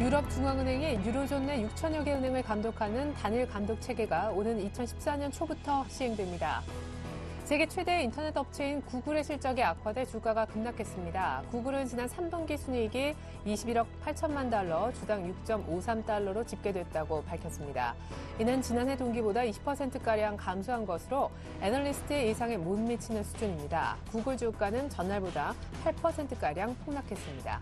유럽중앙은행이 유로존 내 6천여 개 은행을 감독하는 단일 감독 체계가 오는 2014년 초부터 시행됩니다. 세계 최대 인터넷 업체인 구글의 실적이 악화돼 주가가 급락했습니다. 구글은 지난 3분기 순이익이 21억 8천만 달러, 주당 6.53달러로 집계됐다고 밝혔습니다. 이는 지난해 동기보다 20%가량 감소한 것으로 애널리스트의 예상에 못 미치는 수준입니다. 구글 주가는 전날보다 8%가량 폭락했습니다.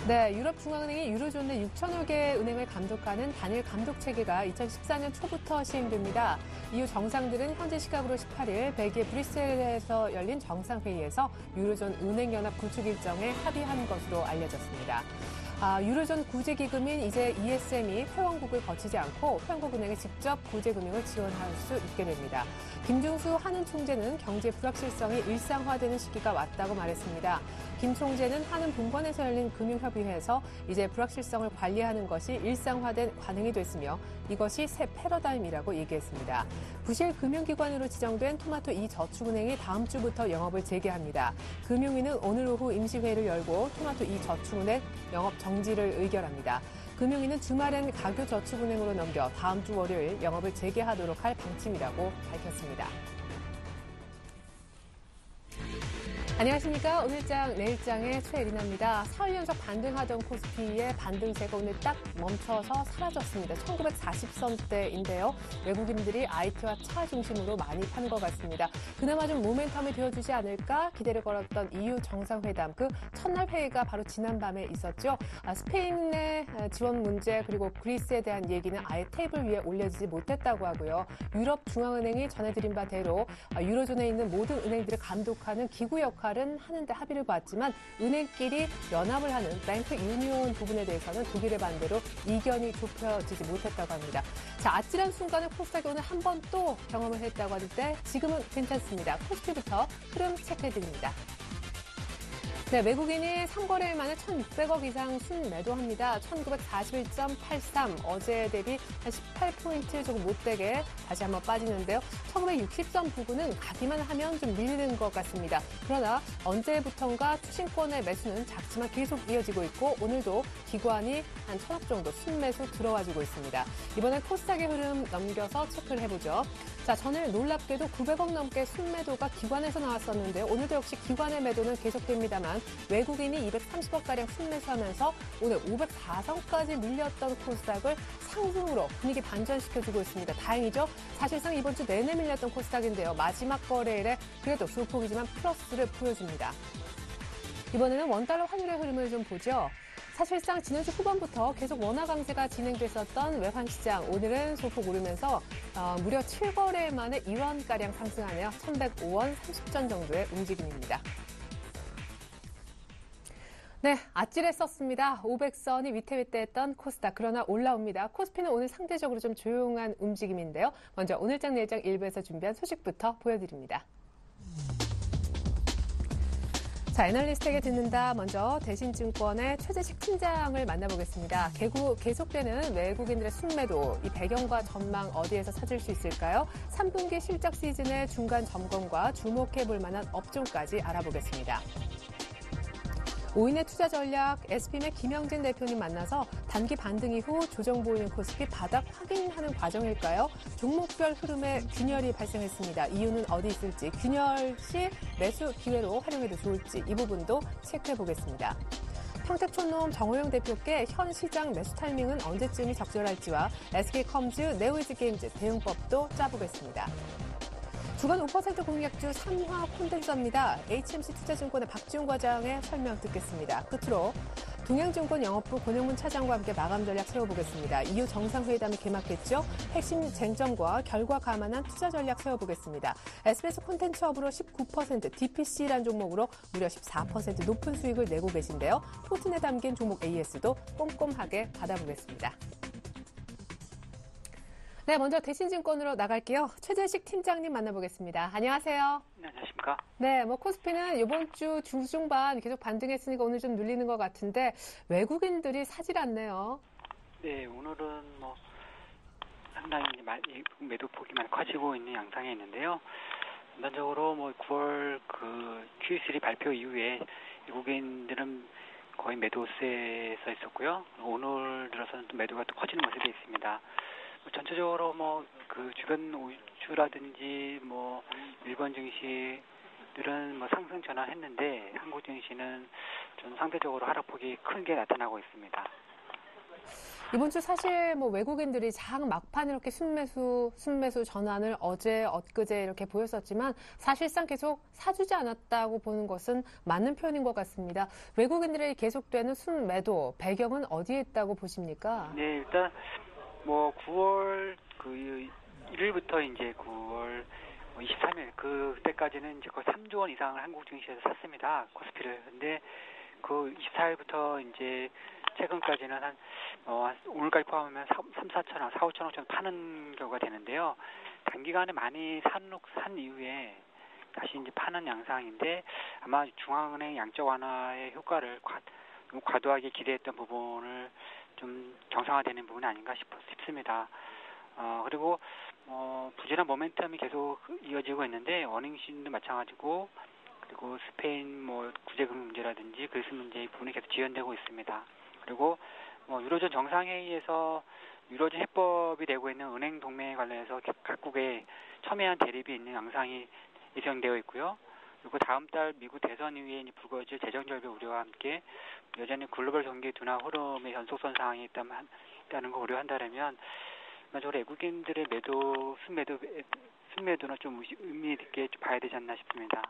네, 유럽중앙은행이 유로존 내 6천여 개 은행을 감독하는 단일 감독 체계가 2014년 초부터 시행됩니다. 이후 정상들은 현지 시각으로 18일 벨기에 브뤼셀에서 열린 정상회의에서 유로존 은행연합 구축 일정에 합의한 것으로 알려졌습니다. 유로존 구제기금인 이제 ESM이 회원국을 거치지 않고 회원국 은행에 직접 구제금융을 지원할 수 있게 됩니다. 김중수 한은 총재는 경제 불확실성이 일상화되는 시기가 왔다고 말했습니다. 김 총재는 한은 본관에서 열린 금융협의회에서 이제 불확실성을 관리하는 것이 일상화된 관행이 됐으며 이것이 새 패러다임이라고 얘기했습니다. 부실 금융기관으로 지정된 토마토 이저축은행이 다음 주부터 영업을 재개합니다. 금융위는 오늘 오후 임시회의를 열고 토마토 이저축은행 영업 정지를 의결합니다. 금융위는 주말엔 가교저축은행으로 넘겨 다음 주 월요일 영업을 재개하도록 할 방침이라고 밝혔습니다. 안녕하십니까. 오늘장 내일장의 최예린입니다. 사흘 연속 반등하던 코스피의 반등세가 오늘 딱 멈춰서 사라졌습니다. 1940선대인데요. 외국인들이 IT와 차 중심으로 많이 판 것 같습니다. 그나마 좀 모멘텀이 되어주지 않을까 기대를 걸었던 EU 정상회담, 그 첫날 회의가 바로 지난밤에 있었죠. 스페인의 지원 문제 그리고 그리스에 대한 얘기는 아예 테이블 위에 올려지지 못했다고 하고요. 유럽중앙은행이 전해드린 바대로 유로존에 있는 모든 은행들을 감독하는 기구 역할은 하는데 합의를 봤지만 은행끼리 연합을 하는 뱅크 유니온 부분에 대해서는 독일의 반대로 이견이 좁혀지지 못했다고 합니다. 자, 아찔한 순간을 코스닥이 오늘 한 번 또 경험을 했다고 하는데 지금은 괜찮습니다. 코스피부터 흐름 체크해드립니다. 네, 외국인이 3거래일 만에 1,600억 이상 순매도합니다. 1941.83, 어제 대비 한 18포인트 조금 못되게 다시 한번 빠지는데요. 1960선 부근은 가기만 하면 좀 밀리는 것 같습니다. 그러나 언제부턴가 추신권의 매수는 작지만 계속 이어지고 있고 오늘도 기관이 한 1,000억 정도 순매수 들어와주고 있습니다. 이번엔 코스닥의 흐름 넘겨서 체크를 해보죠. 자, 전일 놀랍게도 900억 넘게 순매도가 기관에서 나왔었는데요. 오늘도 역시 기관의 매도는 계속됩니다만 외국인이 230억가량 순매수하면서 오늘 504선까지 밀렸던 코스닥을 상승으로 분위기 반전시켜주고 있습니다. 다행이죠. 사실상 이번 주 내내 밀렸던 코스닥인데요. 마지막 거래일에 그래도 소폭이지만 플러스를 보여줍니다. 이번에는 원달러 환율의 흐름을 좀 보죠. 사실상 지난주 후반부터 계속 원화 강세가 진행됐었던 외환시장, 오늘은 소폭 오르면서 무려 7거래일 만에 1원가량 상승하네요. 1,105원 30전 정도의 움직임입니다. 네, 아찔했었습니다. 500선이 위태위태했던 코스닥. 그러나 올라옵니다. 코스피는 오늘 상대적으로 좀 조용한 움직임인데요. 먼저 오늘장 내일장 일부에서 준비한 소식부터 보여드립니다. 자, 애널리스트에게 듣는다. 먼저 대신증권의 최재식 팀장을 만나보겠습니다. 계속되는 외국인들의 순매도, 이 배경과 전망 어디에서 찾을 수 있을까요? 3분기 실적 시즌의 중간 점검과 주목해볼 만한 업종까지 알아보겠습니다. 오인의 투자 전략, SBM의 김영진 대표님 만나서 단기 반등 이후 조정 보이는 코스피 바닥 확인하는 과정일까요? 종목별 흐름에 균열이 발생했습니다. 이유는 어디 있을지, 균열 시 매수 기회로 활용해도 좋을지 이 부분도 체크해 보겠습니다. 평택촌놈 정호영 대표께 현 시장 매수 타이밍은 언제쯤이 적절할지와 SK컴즈, 네오이즈게임즈 대응법도 짜보겠습니다. 주간 5% 공략주 삼화 콘덴서입니다. HMC 투자증권의 박지훈 과장의 설명 듣겠습니다. 끝으로 동양증권 영업부 권영문 차장과 함께 마감 전략 세워보겠습니다. 이후 정상회담이 개막했죠. 핵심 쟁점과 결과 감안한 투자 전략 세워보겠습니다. SBS 콘텐츠업으로 19%, DPC라는 종목으로 무려 14% 높은 수익을 내고 계신데요. 포트에 담긴 종목 AS도 꼼꼼하게 받아보겠습니다. 네, 먼저 대신증권으로 나갈게요. 최재식 팀장님 만나보겠습니다. 안녕하세요. 네, 안녕하십니까. 네, 코스피는 이번 주 중중반 계속 반등했으니까 오늘 좀 눌리는 것 같은데 외국인들이 사질 않네요. 네, 오늘은 상당히 매도폭이 많이 커지고 있는 양상에 있는데요. 전반적으로 뭐 9월 그 QE3 발표 이후에 외국인들은 거의 매도세에 서 있었고요. 오늘 들어서는 또 매도가 또 커지는 모습이 있습니다. 전체적으로 뭐 그 주변 우주라든지 뭐 일본 증시들은 뭐 상승 전환했는데 한국 증시는 좀 상대적으로 하락폭이 큰 게 나타나고 있습니다. 이번 주 사실 뭐 외국인들이 장 막판 이렇게 순매수 전환을 어제, 엊그제 이렇게 보였었지만 사실상 계속 사주지 않았다고 보는 것은 맞는 표현인 것 같습니다. 외국인들의 계속되는 순매도 배경은 어디에 있다고 보십니까? 네, 일단 뭐 9월 그 1일부터 이제 9월 23일 그때까지는 이제 거의 3조 원 이상을 한국 증시에서 샀습니다. 코스피를. 근데 그 24일부터 이제 최근까지는 오늘까지 포함하면 3, 4천억, 4, 5천억 정도 파는 경우가 되는데요. 단기간에 많이 산 이후에 다시 이제 파는 양상인데 아마 중앙은행 양적 완화의 효과를 너무 과도하게 기대했던 부분을 좀 정상화되는 부분이 아닌가 싶습니다. 그리고 부진한 모멘텀이 계속 이어지고 있는데 어닝 시즌도 마찬가지고 그리고 스페인 뭐 구제금 문제라든지 그리스 문제 부분이 계속 지연되고 있습니다. 그리고 유로존 정상회의에서 유로존 해법이 되고 있는 은행 동맹에 관련해서 각국의 첨예한 대립이 있는 양상이 예상되어 있고요. 그리고 다음 달 미국 대선 이후에 불거질 재정 절벽 우려와 함께 여전히 글로벌 경기 둔화 흐름의 연속선 상황이 있다는 걸 우려한다면 전반적으로 외국인들의 순매도는 좀 의미 있게 좀 봐야 되지 않나 싶습니다.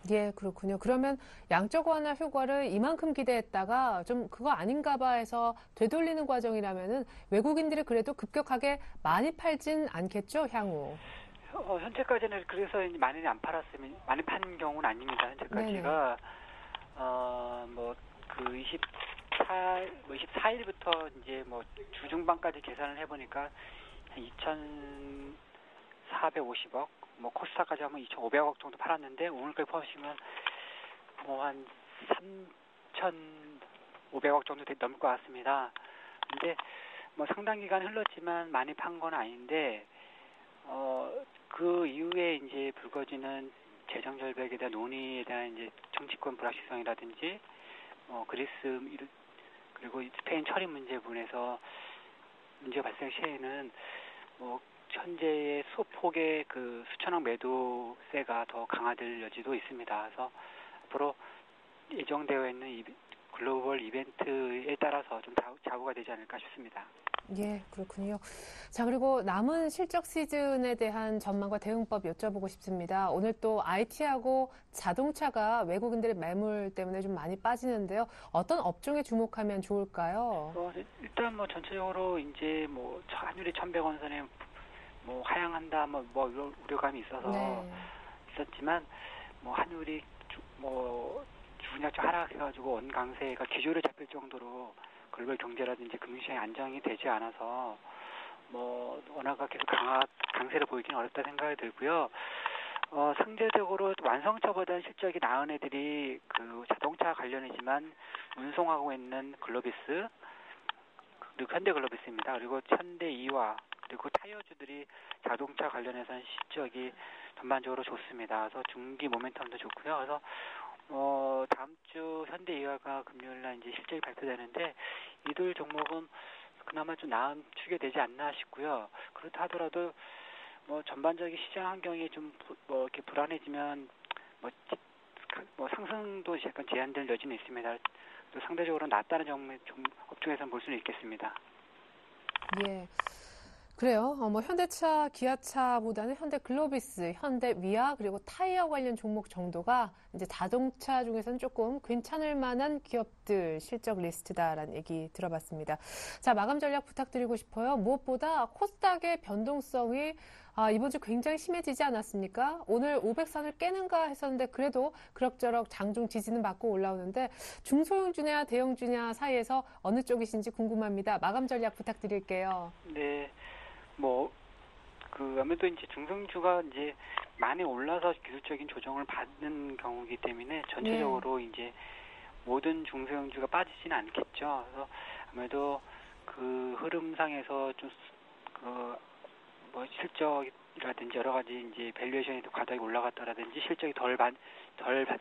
예, 그렇군요. 그러면 양적 완화 효과를 이만큼 기대했다가 좀 그거 아닌가 봐 해서 되돌리는 과정이라면은 외국인들이 그래도 급격하게 많이 팔진 않겠죠, 향후. 현재까지는 그래서 많이 안 팔았으면 많이 판 경우는 아닙니다. 현재까지가 그 24일부터 이제 뭐 주중반까지 계산을 해보니까 한 2,450억, 뭐 코스닥까지 하면 2,500억 정도 팔았는데 오늘까지 포함하시면 뭐 한 3,500억 정도 넘을 것 같습니다. 근데 뭐 상당 기간 흘렀지만 많이 판 건 아닌데 그 이후에 이제 불거지는 재정 절벽에 대한 논의에 대한 이제 정치권 불확실성이라든지 그리스 그리고 스페인 처리 문제 부분에서 문제가 발생 시에는 현재의 소폭의 그 수천억 매도세가 더 강화될 여지도 있습니다. 그래서 앞으로 예정되어 있는 글로벌 이벤트에 따라서 좀 좌우가 되지 않을까 싶습니다. 예, 그렇군요. 자, 그리고 남은 실적 시즌에 대한 전망과 대응법 여쭤보고 싶습니다. 오늘 또 IT하고 자동차가 외국인들의 매물 때문에 좀 많이 빠지는데요. 어떤 업종에 주목하면 좋을까요? 일단 뭐 전체적으로 이제 뭐 환율이 1,100원 선에 뭐 하향한다 뭐 우려감이 있어서 있었지만 뭐 환율이 주군약적 하락해가지고 원 강세가 기조를 잡힐 정도로 글로벌 경제라든지 금융시장이 안정이 되지 않아서 뭐 원화가 계속 강세를 보이기는 어렵다 생각이 들고요. 상대적으로 완성차보다는 실적이 나은 애들이 그 자동차 관련이지만 운송하고 있는 글로비스 그리고 현대글로비스입니다. 그리고 현대 이화 그리고 타이어주들이 자동차 관련해서는 실적이 전반적으로 좋습니다. 그래서 중기 모멘텀도 좋고요. 그래서 다음 주 현대 이화가 금요일날 이제 실적이 발표되는데 이들 종목은 그나마 좀 나은 축이 되지 않나 싶고요. 그렇다 하더라도 뭐 전반적인 시장 환경이 좀 이렇게 불안해지면 뭐 상승도 약간 제한될 여지는 있습니다. 또 상대적으로 낮다는 업종에서는 볼 수는 있겠습니다. 예. 그래요. 뭐 현대차, 기아차보다는 현대글로비스, 현대위아 그리고 타이어 관련 종목 정도가 이제 자동차 중에서는 조금 괜찮을 만한 기업들 실적 리스트다라는 얘기 들어봤습니다. 자, 마감 전략 부탁드리고 싶어요. 무엇보다 코스닥의 변동성이 이번 주 굉장히 심해지지 않았습니까? 오늘 500선을 깨는가 했었는데 그래도 그럭저럭 장중 지지는 받고 올라오는데 중소형주냐 대형주냐 사이에서 어느 쪽이신지 궁금합니다. 마감 전략 부탁드릴게요. 네. 아무래도 이제 중성주가 이제 많이 올라서 기술적인 조정을 받는 경우이기 때문에 전체적으로 이제 모든 중소형주가 빠지지는 않겠죠. 그래서 아무래도 그 흐름상에서 좀 실적 이라든지 여러 가지 이제 밸류에이션이 과다하게 올라갔다라든지 실적이 덜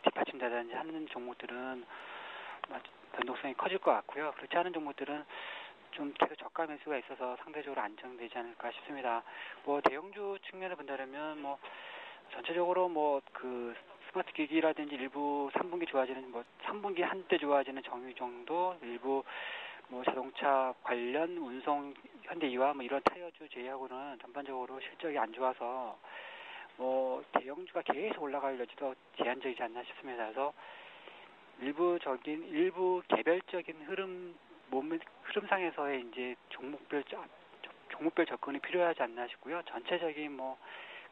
뒷받침되다든지 하는 종목들은 변동성이 커질 것 같고요. 그렇지 않은 종목들은 좀 계속 저가 매수가 있어서 상대적으로 안정되지 않을까 싶습니다. 뭐 대형주 측면을 본다면 뭐 전체적으로 뭐 그 스마트 기기라든지 일부 3분기 좋아지는 3분기 한때 좋아지는 정유 정도, 일부 뭐 자동차 관련 운송 현대이와 뭐 이런 타이어주 제외하고는 전반적으로 실적이 안 좋아서 뭐 대형주가 계속 올라갈 여지도 제한적이지 않나 싶습니다. 그래서 일부 개별적인 흐름상에서의 이제 종목별 접근이 필요하지 않나 싶고요. 전체적인 뭐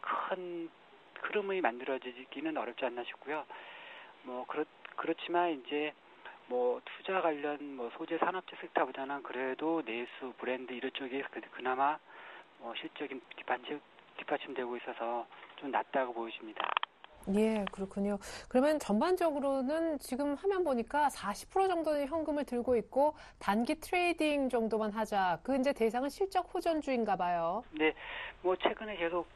큰 흐름이 만들어지기는 어렵지 않나 싶고요. 뭐 그렇지만 이제 뭐 투자 관련 뭐 소재 산업재 섹터보다는 그래도 내수 브랜드 이런 쪽이 그나마 뭐 실적이 뒷받침되고 있어서 좀 낫다고 보여집니다. 예, 그렇군요. 그러면 전반적으로는 지금 화면 보니까 40% 정도는 현금을 들고 있고 단기 트레이딩 정도만 하자. 그 이제 대상은 실적 호전주인가 봐요. 네, 뭐 최근에 계속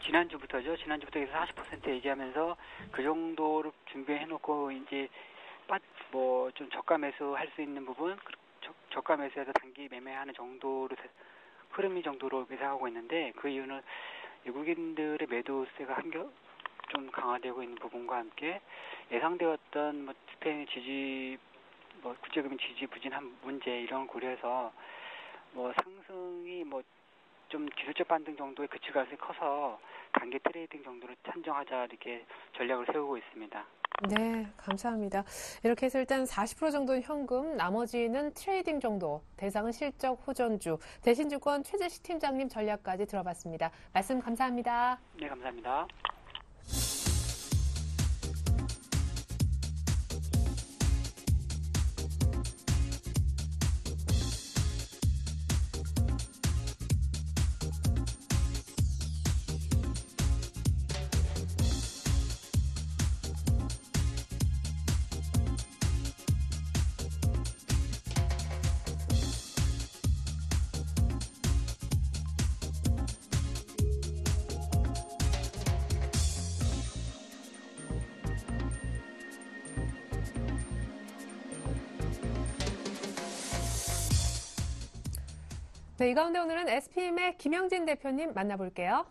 지난주부터 해서 40% 얘기하면서 그 정도로 준비해놓고 이제 뭐 좀 저가 매수할 수 있는 부분, 저가 매수해서 단기 매매하는 정도로 흐름이 정도로 예상하고 있는데 그 이유는 외국인들의 매도세가 좀 강화되고 있는 부분과 함께 예상되었던 뭐 스페인의 국제금융 지지 부진한 문제 이런 고려해서 뭐 상승이 뭐 좀 기술적 반등 정도에 그칠 가능성이 커서 단기 트레이딩 정도로 한정하자 이렇게 전략을 세우고 있습니다. 네, 감사합니다. 이렇게 해서 일단 40% 정도는 현금, 나머지는 트레이딩 정도, 대상은 실적 호전주, 대신증권 최재식 팀장님 전략까지 들어봤습니다. 말씀 감사합니다. 네, 감사합니다. 네, 이 가운데 오늘은 SPM의 김영진 대표님 만나볼게요.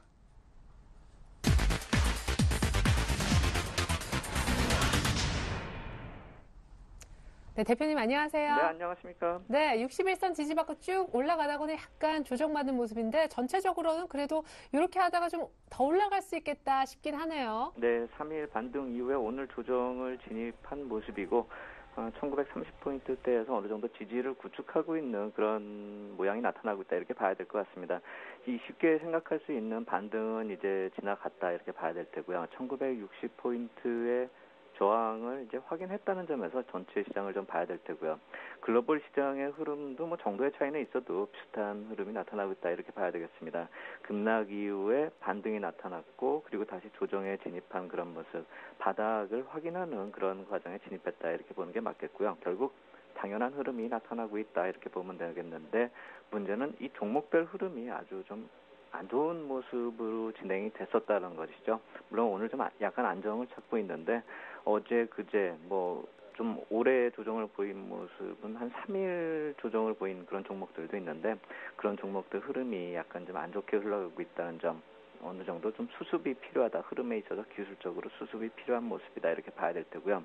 네, 대표님 안녕하세요. 네, 안녕하십니까. 네, 61선 지지받고 쭉 올라가다가는 약간 조정받는 모습인데 전체적으로는 그래도 이렇게 하다가 좀 더 올라갈 수 있겠다 싶긴 하네요. 네, 3일 반등 이후에 오늘 조정을 진입한 모습이고 1930포인트대에서 어느 정도 지지를 구축하고 있는 그런 모양이 나타나고 있다 이렇게 봐야 될 것 같습니다. 이 쉽게 생각할 수 있는 반등은 이제 지나갔다 이렇게 봐야 될 테고요. 1960포인트의 저항을 이제 확인했다는 점에서 전체 시장을 좀 봐야 될 테고요. 글로벌 시장의 흐름도 뭐 정도의 차이는 있어도 비슷한 흐름이 나타나고 있다 이렇게 봐야 되겠습니다. 급락 이후에 반등이 나타났고 그리고 다시 조정에 진입한 그런 모습, 바닥을 확인하는 그런 과정에 진입했다 이렇게 보는 게 맞겠고요. 결국 당연한 흐름이 나타나고 있다 이렇게 보면 되겠는데 문제는 이 종목별 흐름이 아주 좀 안 좋은 모습으로 진행이 됐었다는 것이죠. 물론 오늘 좀 약간 안정을 찾고 있는데 어제 그제 뭐 좀 오래 조정을 보인 모습은 한 3일 조정을 보인 그런 종목들도 있는데 그런 종목들 흐름이 약간 좀 안 좋게 흘러가고 있다는 점, 어느 정도 좀 수습이 필요하다. 흐름에 있어서 기술적으로 수습이 필요한 모습이다 이렇게 봐야 될 테고요.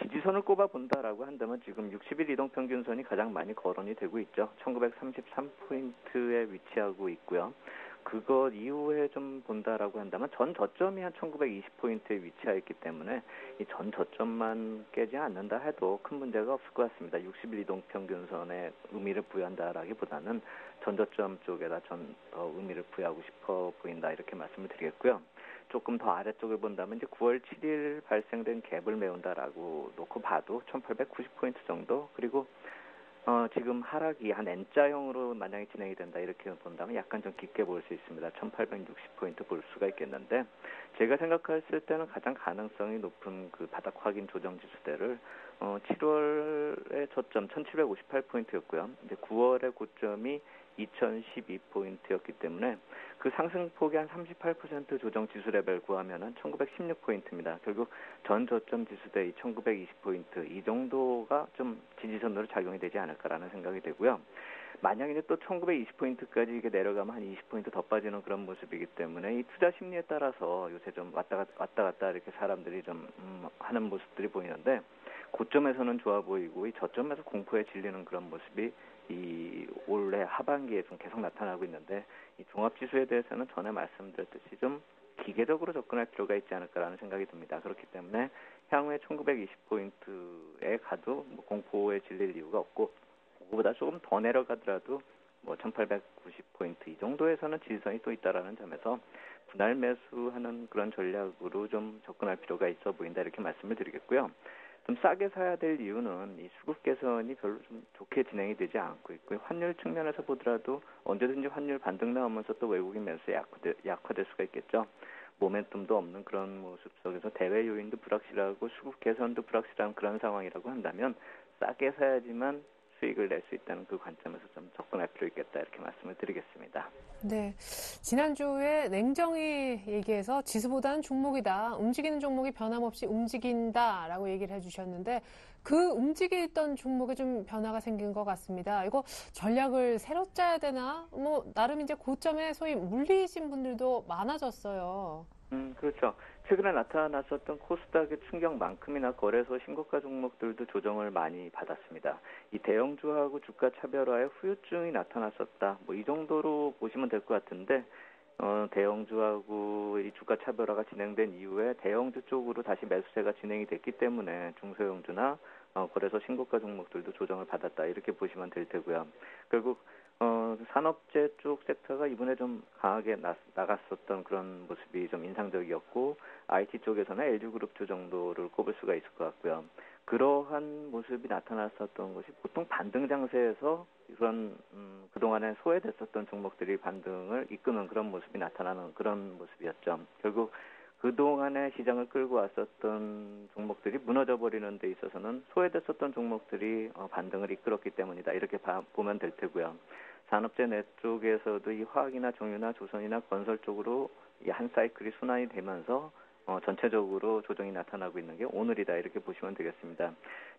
지지선을 꼽아 본다라고 한다면 지금 60일 이동평균선이 가장 많이 거론이 되고 있죠. 1933포인트에 위치하고 있고요. 그것 이후에 좀 본다라고 한다면 전 저점이 한 1920포인트에 위치하였기 때문에 이 전 저점만 깨지 않는다 해도 큰 문제가 없을 것 같습니다. 60일 이동평균선에 의미를 부여한다라기보다는 전 저점 쪽에다 더 의미를 부여하고 싶어 보인다 이렇게 말씀을 드리겠고요. 조금 더 아래쪽을 본다면 이제 9월 7일 발생된 갭을 메운다라고 놓고 봐도 1890포인트 정도, 그리고 지금 하락이 한 N자형으로 만약에 진행이 된다 이렇게 본다면 약간 좀 깊게 볼 수 있습니다. 1860포인트 볼 수가 있겠는데 제가 생각했을 때는 가장 가능성이 높은 그 바닥 확인 조정 지수대를 7월의 저점 1758포인트였고요. 이제 9월의 고점이 2012포인트였기 때문에 그 상승폭이 한 38% 조정 지수 레벨 구하면은 1916포인트입니다. 결국 전 저점 지수 대 1920포인트 이 정도가 좀 지지선으로 작용이 되지 않을까라는 생각이 되고요. 만약 이제 또 1920포인트까지 이게 내려가면 한 20포인트 더 빠지는 그런 모습이기 때문에 이 투자 심리에 따라서 요새 좀 왔다 갔다 이렇게 사람들이 좀 하는 모습들이 보이는데 고점에서는 좋아 보이고 이 저점에서 공포에 질리는 그런 모습이 이 올해 하반기에 좀 계속 나타나고 있는데 이 종합지수에 대해서는 전에 말씀드렸듯이 좀 기계적으로 접근할 필요가 있지 않을까라는 생각이 듭니다. 그렇기 때문에 향후에 1920포인트에 가도 뭐 공포에 질릴 이유가 없고 그거보다 조금 더 내려가더라도 뭐 1890포인트 이 정도에서는 지지선이 또 있다라는 점에서 분할 매수하는 그런 전략으로 좀 접근할 필요가 있어 보인다 이렇게 말씀을 드리겠고요. 좀 싸게 사야 될 이유는 이 수급 개선이 별로 좀 좋게 진행이 되지 않고 있고요. 환율 측면에서 보더라도 언제든지 환율 반등 나오면서 또 외국인 매수에 약화될 수가 있겠죠. 모멘텀도 없는 그런 모습 속에서 대외 요인도 불확실하고 수급 개선도 불확실한 그런 상황이라고 한다면 싸게 사야지만 수익을 낼 수 있다는 그 관점에서 좀 접근할 필요 있겠다 이렇게 말씀을 드리겠습니다. 네. 지난주에 냉정히 얘기해서 지수보다는 종목이다. 움직이는 종목이 변함없이 움직인다라고 얘기를 해주셨는데 그 움직이던 종목에 좀 변화가 생긴 것 같습니다. 이거 전략을 새로 짜야 되나? 뭐 나름 이제 고점에 소위 물리신 분들도 많아졌어요. 그렇죠. 최근에 나타났었던 코스닥의 충격만큼이나 거래소 신고가 종목들도 조정을 많이 받았습니다. 이 대형주하고 주가 차별화에 후유증이 나타났었다. 뭐 이 정도로 보시면 될 것 같은데, 대형주하고 이 주가 차별화가 진행된 이후에 대형주 쪽으로 다시 매수세가 진행이 됐기 때문에 중소형주나 거래소 신고가 종목들도 조정을 받았다. 이렇게 보시면 될 테고요. 결국 산업재 쪽 섹터가 이번에 좀 강하게 나갔었던 그런 모습이 좀 인상적이었고 IT 쪽에서는 LG그룹주 정도를 꼽을 수가 있을 것 같고요. 그러한 모습이 나타났었던 것이 보통 반등 장세에서 그런 그동안에 소외됐었던 종목들이 반등을 이끄는 그런 모습이 나타나는 그런 모습이었죠. 결국 그동안에 시장을 끌고 왔었던 종목들이 무너져 버리는 데 있어서는 소외됐었던 종목들이 반등을 이끌었기 때문이다. 이렇게 보면 될 테고요. 산업재 내 쪽에서도 이 화학이나 정유나 조선이나 건설 쪽으로 이 한 사이클이 순환이 되면서 전체적으로 조정이 나타나고 있는 게 오늘이다. 이렇게 보시면 되겠습니다.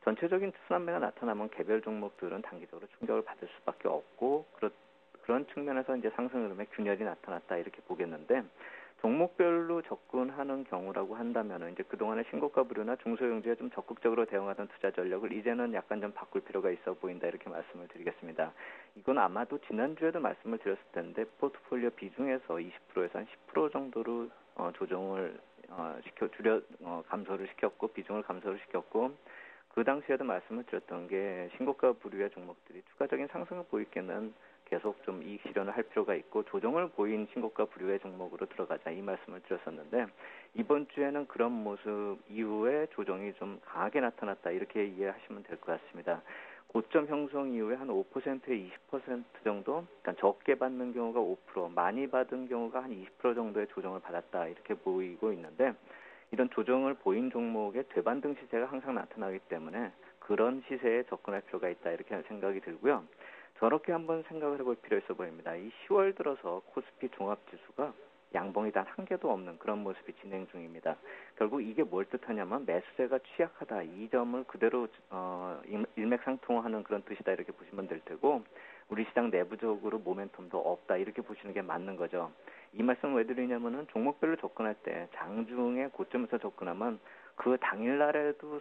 전체적인 순환매가 나타나면 개별 종목들은 단기적으로 충격을 받을 수밖에 없고 그런 측면에서 이제 상승 흐름의 균열이 나타났다. 이렇게 보겠는데 종목별로 접근하는 경우라고 한다면 이제 그동안의 신고가 부류나 중소형주에 좀 적극적으로 대응하던 투자 전략을 이제는 약간 좀 바꿀 필요가 있어 보인다 이렇게 말씀을 드리겠습니다. 이건 아마도 지난주에도 말씀을 드렸을 텐데 포트폴리오 비중에서 20%에서 한 10% 정도로 조정을 감소를 시켰고 비중을 감소를 시켰고 그 당시에도 말씀을 드렸던 게 신고가 부류의 종목들이 추가적인 상승을 보이기에는 계속 좀 이익 실현을 할 필요가 있고 조정을 보인 신고가 부류의 종목으로 들어가자 이 말씀을 드렸었는데 이번 주에는 그런 모습 이후에 조정이 좀 강하게 나타났다 이렇게 이해하시면 될 것 같습니다. 고점 형성 이후에 한 5%에 20% 정도, 그러니까 적게 받는 경우가 5%, 많이 받은 경우가 한 20% 정도의 조정을 받았다 이렇게 보이고 있는데 이런 조정을 보인 종목의 되반등 시세가 항상 나타나기 때문에 그런 시세에 접근할 필요가 있다 이렇게 생각이 들고요. 저렇게 한번 생각을 해볼 필요 있어 보입니다. 이 10월 들어서 코스피 종합지수가 양봉이 단 한 개도 없는 그런 모습이 진행 중입니다. 결국 이게 뭘 뜻하냐면 매수세가 취약하다. 이 점을 그대로 일맥상통하는 그런 뜻이다 이렇게 보시면 될 테고 우리 시장 내부적으로 모멘텀도 없다 이렇게 보시는 게 맞는 거죠. 이 말씀을 왜 드리냐면은 종목별로 접근할 때 장중에 고점에서 접근하면 그 당일날에도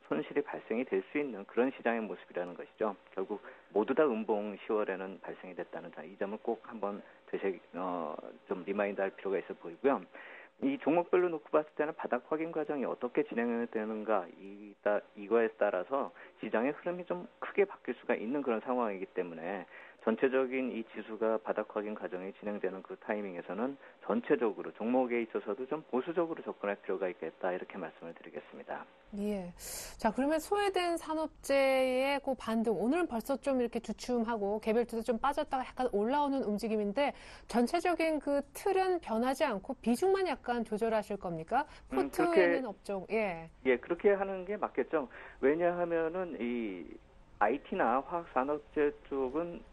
손실이 발생이 될 수 있는 그런 시장의 모습이라는 것이죠. 결국 모두 다 음봉 10월에는 발생이 됐다는 점, 이 점을 꼭 한번 좀 리마인드할 필요가 있어 보이고요. 이 종목별로 놓고 봤을 때는 바닥 확인 과정이 어떻게 진행되는가 이거에 따라서 시장의 흐름이 좀 크게 바뀔 수가 있는 그런 상황이기 때문에 전체적인 이 지수가 바닥 확인 과정이 진행되는 그 타이밍에서는 전체적으로 종목에 있어서도 좀 보수적으로 접근할 필요가 있겠다 이렇게 말씀을 드리겠습니다. 예. 자, 그러면 소외된 산업재의 그 반등, 오늘은 벌써 좀 이렇게 주춤하고 개별주도 좀 빠졌다가 약간 올라오는 움직임인데 전체적인 그 틀은 변하지 않고 비중만 약간 조절하실 겁니까? 포트에 그렇게, 있는 업종, 예. 예, 그렇게 하는 게 맞겠죠. 왜냐하면은 이 IT나 화학산업재 쪽은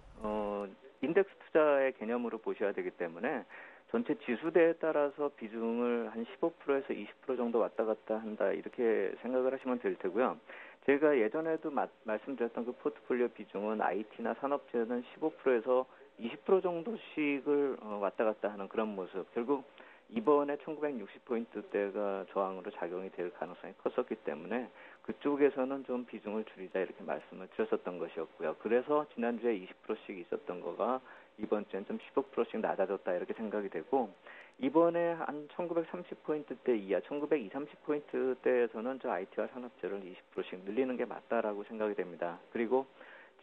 인덱스 투자의 개념으로 보셔야 되기 때문에 전체 지수대에 따라서 비중을 한 15%에서 20% 정도 왔다 갔다 한다 이렇게 생각을 하시면 될 테고요. 제가 예전에도 말씀드렸던 그 포트폴리오 비중은 IT나 산업재는 15%에서 20% 정도씩을 왔다 갔다 하는 그런 모습. 결국 이번에 1960포인트대가 저항으로 작용이 될 가능성이 컸었기 때문에 그쪽에서는 좀 비중을 줄이자 이렇게 말씀을 드렸었던 것이었고요. 그래서 지난주에 20%씩 있었던 거가 이번 주엔 좀 15%씩 낮아졌다 이렇게 생각이 되고 이번에 한 1930포인트대 이하, 1920, 30포인트대에서는 저 IT와 산업재를 20%씩 늘리는 게 맞다라고 생각이 됩니다. 그리고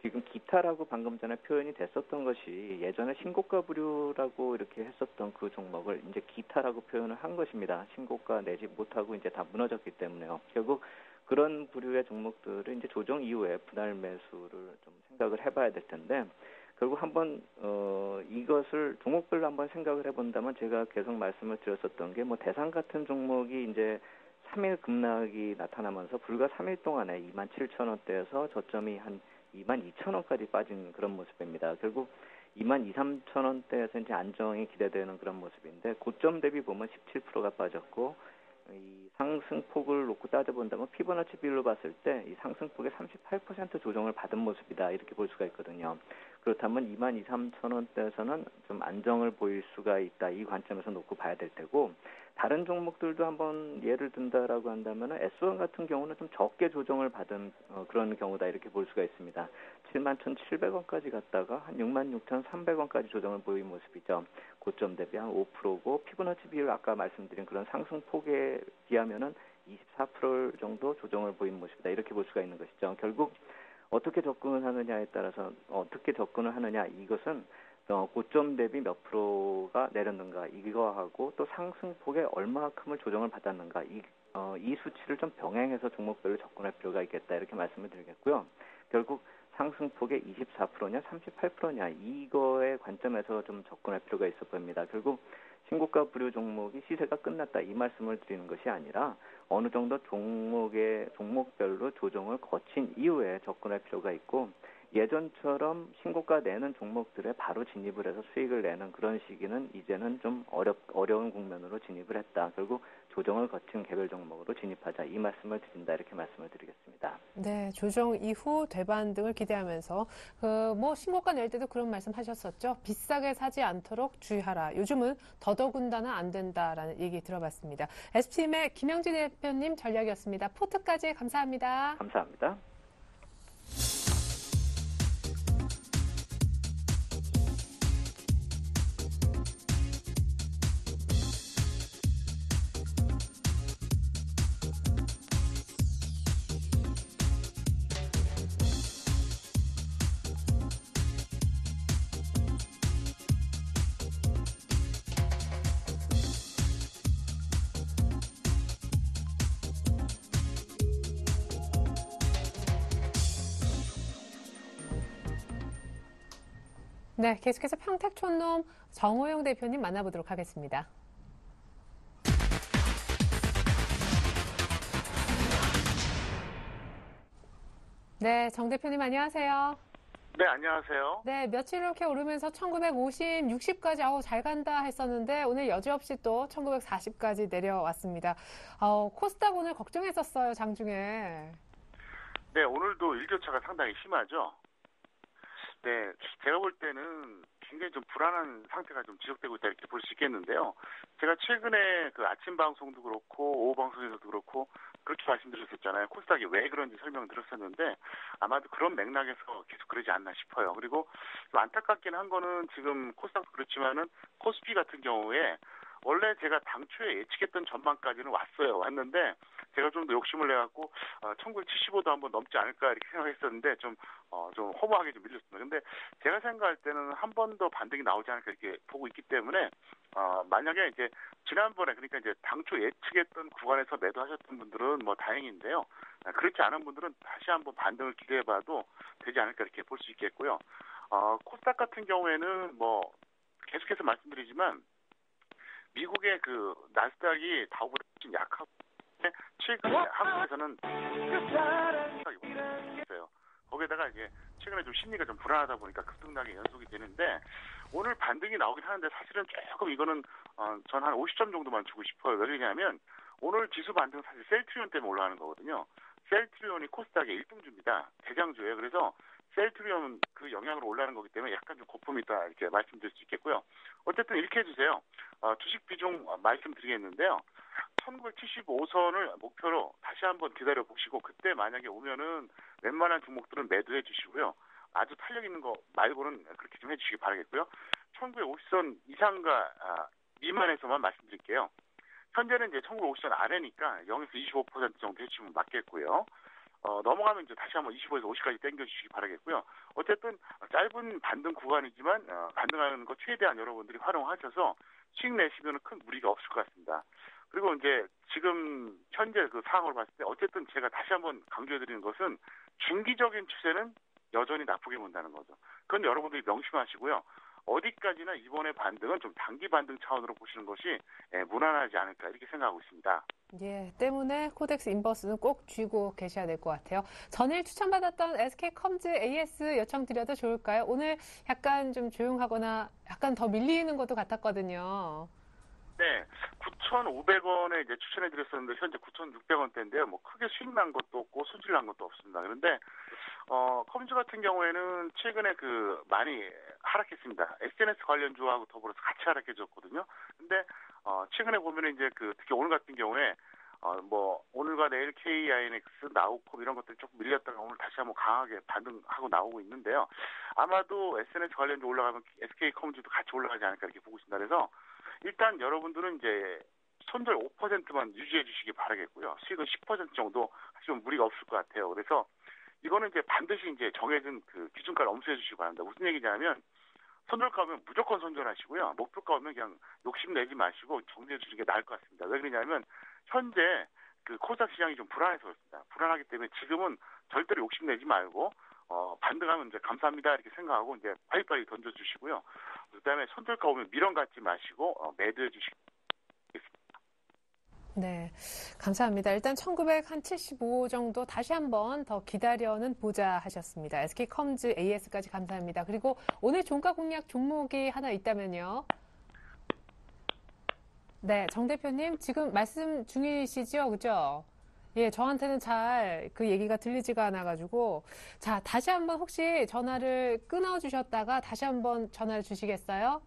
지금 기타라고 방금 전에 표현이 됐었던 것이 예전에 신고가 부류라고 이렇게 했었던 그 종목을 이제 기타라고 표현을 한 것입니다. 신고가 내지 못하고 이제 다 무너졌기 때문에요. 결국 그런 부류의 종목들을 이제 조정 이후에 분할 매수를 좀 생각을 해봐야 될 텐데 결국 한번 이것을 종목별로 한번 생각을 해본다면 제가 계속 말씀을 드렸었던 게 뭐 대상 같은 종목이 이제 3일 급락이 나타나면서 불과 3일 동안에 27,000원대에서 저점이 한 22,000원까지 빠진 그런 모습입니다. 결국 22,000~23,000원대에서 이제 안정이 기대되는 그런 모습인데 고점 대비 보면 17%가 빠졌고 이 상승폭을 놓고 따져본다면 피보나치 비율로 봤을 때 이 상승폭의 38% 조정을 받은 모습이다 이렇게 볼 수가 있거든요. 그렇다면 22,000~23,000원대에서는 좀 안정을 보일 수가 있다 이 관점에서 놓고 봐야 될 테고 다른 종목들도 한번 예를 든다라고 한다면 S1 같은 경우는 좀 적게 조정을 받은 그런 경우다 이렇게 볼 수가 있습니다. 71,700원까지 갔다가 한 66,300원까지 조정을 보인 모습이죠. 고점 대비 한 5%고 피보나치 비율 아까 말씀드린 그런 상승폭에 비하면은 24% 정도 조정을 보인 모습이다 이렇게 볼 수가 있는 것이죠. 결국 어떻게 접근을 하느냐에 따라서 어떻게 접근을 하느냐 이것은 고점 대비 몇 프로가 내렸는가 이거하고 또 상승폭에 얼마큼을 조정을 받았는가 이 수치를 좀 병행해서 종목별로 접근할 필요가 있겠다 이렇게 말씀을 드리겠고요. 결국 상승폭의 24%냐 38%냐 이거의 관점에서 좀 접근할 필요가 있어 보입니다. 결국 신고가 부류 종목이 시세가 끝났다 이 말씀을 드리는 것이 아니라 어느 정도 종목별로 조정을 거친 이후에 접근할 필요가 있고 예전처럼 신고가 내는 종목들에 바로 진입을 해서 수익을 내는 그런 시기는 이제는 좀 어려운 국면으로 진입을 했다. 결국 조정을 거친 개별 종목으로 진입하자 이 말씀을 드린다 이렇게 말씀을 드리겠습니다. 네, 조정 이후 되반등을 기대하면서 뭐 신고가 낼 때도 그런 말씀하셨었죠. 비싸게 사지 않도록 주의하라. 요즘은 더더군다나 안 된다라는 얘기 들어봤습니다. SP팀의 김영진 대표님 전략이었습니다. 포트까지 감사합니다. 감사합니다. 네, 계속해서 평택촌놈 정호영 대표님 만나보도록 하겠습니다. 네, 정 대표님 안녕하세요. 네, 안녕하세요. 네, 며칠 이렇게 오르면서 1950, 60까지 잘 간다 했었는데 오늘 여지없이 또 1940까지 내려왔습니다. 코스닥 오늘 걱정했었어요, 장중에. 네, 오늘도 일교차가 상당히 심하죠. 네, 제가 볼 때는 굉장히 좀 불안한 상태가 좀 지속되고 있다 이렇게 볼 수 있겠는데요. 제가 최근에 그 아침 방송도 그렇고 오후 방송에서도 그렇고 그렇게 말씀드렸었잖아요. 코스닥이 왜 그런지 설명드렸었는데 아마도 그런 맥락에서 계속 그러지 않나 싶어요. 그리고 좀 안타깝긴 한 거는 지금 코스닥도 그렇지만은 코스피 같은 경우에 원래 제가 당초에 예측했던 전망까지는 왔는데 제가 좀 더 욕심을 내갖고 1975도 한번 넘지 않을까 이렇게 생각했었는데 좀 허무하게 좀 밀렸습니다. 근데 제가 생각할 때는 한 번 더 반등이 나오지 않을까 이렇게 보고 있기 때문에 만약에 이제 지난번에 그러니까 이제 당초 예측했던 구간에서 매도하셨던 분들은 뭐 다행인데요. 그렇지 않은 분들은 다시 한번 반등을 기대해봐도 되지 않을까 이렇게 볼 수 있겠고요. 코스닥 같은 경우에는 뭐 계속해서 말씀드리지만 미국의 그 나스닥이 다우보다 훨씬 약하고 최근에 한국에서는 있어요. 거기에다가 이제 최근에 좀 심리가 좀 불안하다 보니까 급등락이 연속이 되는데 오늘 반등이 나오긴 하는데 사실은 조금 이거는 전 한 50점 정도만 주고 싶어요. 왜 그러냐면 오늘 지수 반등 사실 셀트리온 때문에 올라가는 거거든요. 셀트리온이 코스닥의 1등주입니다. 대장주예요. 그래서 셀트리온 그 영향으로 올라가는 거기 때문에 약간 좀 거품이 있다 이렇게 말씀드릴 수 있겠고요. 어쨌든 이렇게 해주세요. 주식 비중 말씀드리겠는데요. 1975선을 목표로 다시 한번 기다려 보시고 그때 만약에 오면은 웬만한 종목들은 매도해 주시고요. 아주 탄력 있는 거 말고는 그렇게 좀 해주시기 바라겠고요. 1950선 이상과 미만에서만 말씀드릴게요. 현재는 이제 1950선 아래니까 0에서 25% 정도 해주시면 맞겠고요. 넘어가면 이제 다시 한번 25에서 50까지 당겨주시기 바라겠고요. 어쨌든 짧은 반등 구간이지만 반등하는 거 최대한 여러분들이 활용하셔서 수익 내시면 큰 무리가 없을 것 같습니다. 그리고 이제 지금 현재 그 상황을 봤을 때 어쨌든 제가 다시 한번 강조해드리는 것은 중기적인 추세는 여전히 나쁘게 본다는 거죠. 그건 여러분들이 명심하시고요. 어디까지나 이번의 반등은 좀 단기 반등 차원으로 보시는 것이 무난하지 않을까 이렇게 생각하고 있습니다. 예, 때문에 코덱스 인버스는 꼭 쥐고 계셔야 될 것 같아요. 전일 추천받았던 SK컴즈 AS 요청드려도 좋을까요? 오늘 약간 좀 조용하거나 약간 더 밀리는 것도 같았거든요. 네, 9,500원에 이제 추천해드렸었는데 현재 9,600원대인데요. 뭐 크게 수익 난 것도 없고 손실 난 것도 없습니다. 그런데 컴즈 같은 경우에는 최근에 그 많이 하락했습니다. SNS 관련주하고 더불어서 같이 하락해졌거든요. 근데 최근에 보면은 이제 그 특히 오늘 같은 경우에 뭐 오늘과 내일 KINX, 나우콤 이런 것들이 조금 밀렸다가 오늘 다시 한번 강하게 반등하고 나오고 있는데요. 아마도 SNS 관련주 올라가면 SK컴즈도 같이 올라가지 않을까 이렇게 보고 있습니다. 그래서 일단 여러분들은 이제 손절 5%만 유지해 주시기 바라겠고요. 수익은 10% 정도 하시면 무리가 없을 것 같아요. 그래서 이거는 이제 반드시 이제 정해진 그 기준가를 엄수해 주시기 바랍니다. 무슨 얘기냐면 손절가 오면 무조건 손절하시고요. 목표가 오면 그냥 욕심내지 마시고 정리해 주시는 게 나을 것 같습니다. 왜 그러냐면 현재 그 코스닥 시장이 좀 불안해서 그렇습니다. 불안하기 때문에 지금은 절대로 욕심내지 말고 반등하면 이제 감사합니다 이렇게 생각하고 이제 빨리빨리 던져주시고요. 그다음에 손절가 오면 미련 갖지 마시고 매도해 주시기. 네, 감사합니다. 일단 1975 정도 다시 한번 더 기다려는 보자 하셨습니다. SK컴즈 AS까지 감사합니다. 그리고 오늘 종가 공략 종목이 하나 있다면요. 네, 정 대표님 지금 말씀 중이시죠? 그죠? 예, 저한테는 잘 그 얘기가 들리지가 않아가지고. 자, 다시 한번 혹시 전화를 끊어주셨다가 다시 한번 전화를 주시겠어요?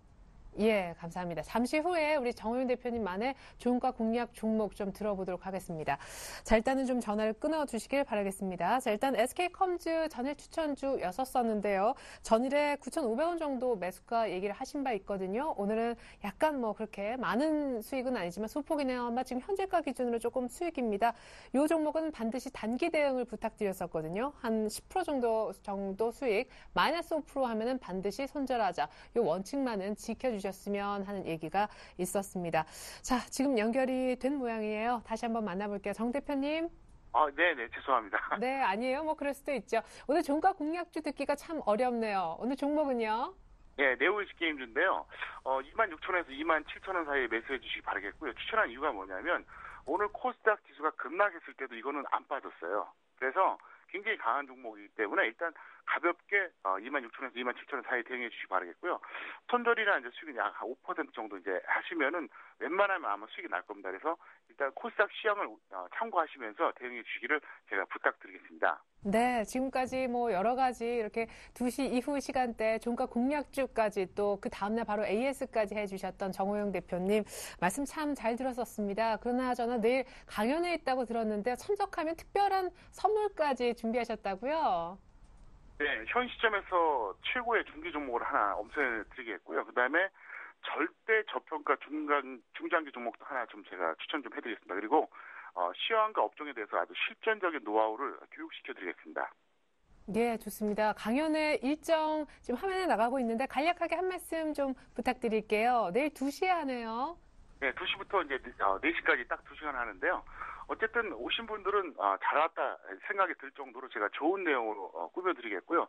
예, 감사합니다. 잠시 후에 우리 정호윤 대표님만의 종가 공략 종목 좀 들어보도록 하겠습니다. 자, 일단은 좀 전화를 끊어주시길 바라겠습니다. 자, 일단 SK컴즈 전일 추천주였었는데요. 전일에 9,500원 정도 매수가 얘기를 하신 바 있거든요. 오늘은 약간 뭐 그렇게 많은 수익은 아니지만 소폭이네요. 아마 지금 현재가 기준으로 조금 수익입니다. 이 종목은 반드시 단기 대응을 부탁드렸었거든요. 한 10% 정도 수익, 마이너스 5% 하면은 반드시 손절하자. 이 원칙만은 지켜주셨으면 하는 얘기가 있었습니다. 자, 지금 연결이 된 모양이에요. 다시 한번 만나볼게요. 정 대표님. 네네, 죄송합니다. 네, 아니에요. 뭐 그럴 수도 있죠. 오늘 종가 공략주 듣기가 참 어렵네요. 오늘 종목은요? 네, 네오이스 게임즈인데요. 26,000원에서 27,000원 사이에 매수해 주시기 바라겠고요. 추천한 이유가 뭐냐면 오늘 코스닥 지수가 급락했을 때도 이거는 안 빠졌어요. 그래서 굉장히 강한 종목이기 때문에 일단 가볍게 26,000원에서 27,000원 사이에 대응해 주시기 바라겠고요. 손절이나 이제 수익은 약 5% 정도 이제 하시면은 웬만하면 아마 수익이 날 겁니다. 그래서 일단 코스닥 시황을 참고하시면서 대응해 주시기를 제가 부탁드리겠습니다. 네, 지금까지 뭐 여러 가지 이렇게 2시 이후 시간대 종가 공략주까지 또 그 다음날 바로 AS까지 해주셨던 정호영 대표님 말씀 참 잘 들었었습니다. 그러나 저는 내일 강연에 있다고 들었는데 참석하면 특별한 선물까지 준비하셨다고요? 네, 현 시점에서 최고의 중기 종목을 하나 엄선해 드리겠고요. 그 다음에 절대 저평가 중장기 종목도 하나 좀 제가 추천 좀 해드리겠습니다. 그리고 시황과 업종에 대해서 아주 실전적인 노하우를 교육시켜드리겠습니다. 네, 좋습니다. 강연의 일정 지금 화면에 나가고 있는데 간략하게 한 말씀 좀 부탁드릴게요. 내일 2시에 하네요. 네, 2시부터 이제 4시까지 딱 2시간 하는데요. 어쨌든 오신 분들은 잘 왔다 생각이 들 정도로 제가 좋은 내용으로 꾸며드리겠고요.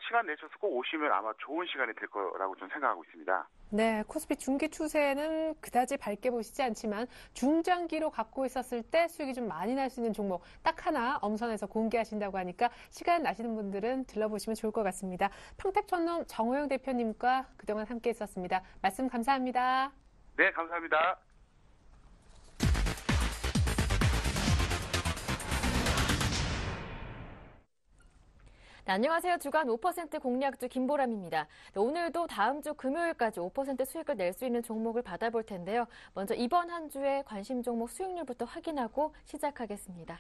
시간 내셔서 꼭 오시면 아마 좋은 시간이 될 거라고 좀 생각하고 있습니다. 네, 코스피 중기 추세는 그다지 밝게 보시지 않지만 중장기로 갖고 있었을 때 수익이 좀 많이 날 수 있는 종목 딱 하나 엄선해서 공개하신다고 하니까 시간 나시는 분들은 들러보시면 좋을 것 같습니다. 평택촌놈 정호영 대표님과 그동안 함께 했었습니다. 말씀 감사합니다. 네, 감사합니다. 네, 안녕하세요. 주간 5% 공략주 김보람입니다. 네, 오늘도 다음 주 금요일까지 5% 수익을 낼 수 있는 종목을 받아볼 텐데요. 먼저 이번 한 주의 관심 종목 수익률부터 확인하고 시작하겠습니다.